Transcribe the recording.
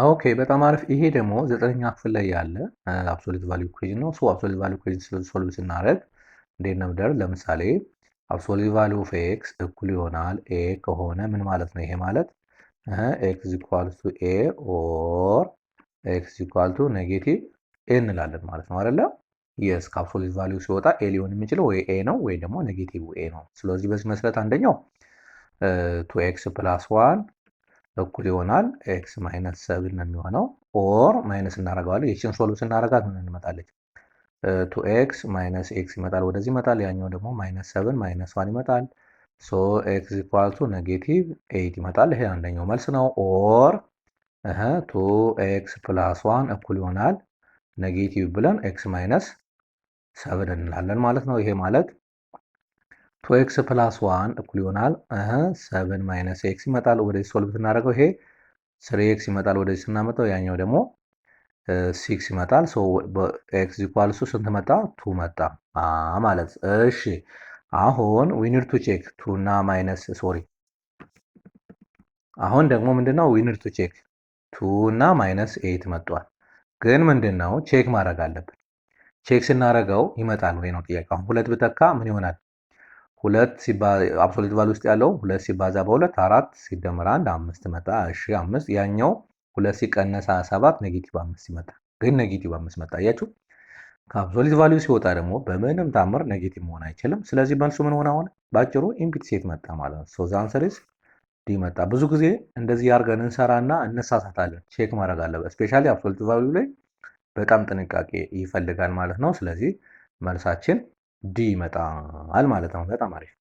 ኦኬ በጣም አሪፍ። ይሄ ደግሞ 9ኛ ክፍል ላይ ያለ አብሶሉት ቫልዩ ኢኩዌሽን ነው። አብሶሉት ቫልዩ ኢኩዌሽን ሶልቭ ስናደርግ እንዴት ነው የምንደርግ? ለምሳሌ አብሶሉት ቫልዩ ኦፍ ኤክስ እኩል ይሆናል ኤ ከሆነ ምን ማለት ነው? ይሄ ማለት ኤክስ ኢኳልስ ቱ ኤ ኦር ኤክስ ኢኳል ቱ ኔጌቲቭ ኤ እንላለን ማለት ነው አይደለ? የስ ከአብሶሉት ቫልዩ ሲወጣ ኤ ሊሆን የሚችለው ወይ ኤ ነው ወይ ደግሞ ኔጌቲቭ ኤ ነው። ስለዚህ በዚህ መሰረት አንደኛው ቱ ኤክስ ፕላስ ዋን እኩል ይሆናል ኤክስ ማይነስ 7 ነው የሚሆነው። ኦር ማይነስ እናደርገዋለን። ይህችን ሶልቭ ስናደርጋት ምን እንመጣለች? ቱ ኤክስ ማይነስ ኤክስ ይመጣል፣ ወደዚህ ይመጣል። ያኛው ደግሞ ማይነስ 7 ማይነስ 1 ይመጣል። ሶ ኤክስ ኢኳል ቱ ኔጌቲቭ 8 ይመጣል። ይሄ አንደኛው መልስ ነው። ኦር ቱ ኤክስ ፕላስ 1 እኩል ይሆናል ኔጌቲቭ ብለን ኤክስ ማይነስ 7 እንላለን ማለት ነው። ይሄ ማለት ቱ ኤክስ ፕላስ 1 እኩል ይሆናል 7 ማይነስ ኤክስ ይመጣል። ወደዚህ ሶልቭ ስናደርገው ይሄ 3ኤክስ ይመጣል። ወደዚህ ስናመጣው ያኛው ደግሞ 6 ይመጣል። ሶ ኤክስ ኢኳልስ ስንት መጣ? 2 መጣ ማለት። እሺ አሁን ዊ ኒድ ቱ ቼክ 2 እና ማይነስ ሶሪ አሁን ደግሞ ምንድነው ዊ ኒድ ቱ ቼክ 2 እና ማይነስ 8 መጥቷል። ግን ምንድነው ቼክ ማድረግ አለብን። ቼክ ስናደርገው ይመጣል ወይ ነው ጥያቄ። አሁን ሁለት ብተካ ምን ይሆናል? ሁለት አብሶሉት ቫልዩ ውስጥ ያለው 2 ሲባዛ በ2 4 ሲደመር 1 5 መጣ። እሺ 5 ያኛው 2 ሲቀነስ 7 ኔጌቲቭ 5 ይመጣ። ግን ኔጌቲቭ 5 መጣ። አያችሁ ከአብሶሉት ቫልዩ ሲወጣ ደግሞ በምንም ታምር ኔጌቲቭ መሆን አይችልም። ስለዚህ መልሱ ምን ሆነ? አሁን ባጭሩ ኢምፕቲ ሴት መጣ ማለት ነው። ሶ ዘ አንሰር ኢዝ ዲ መጣ። ብዙ ጊዜ እንደዚህ አድርገን እንሰራና እንሳሳታለን። ቼክ ማድረግ አለበት። ስፔሻሊ አብሶሉት ቫልዩ ላይ በጣም ጥንቃቄ ይፈልጋል ማለት ነው። ስለዚህ መልሳችን ዲ ይመጣል ማለት ነው። በጣም አሪፍ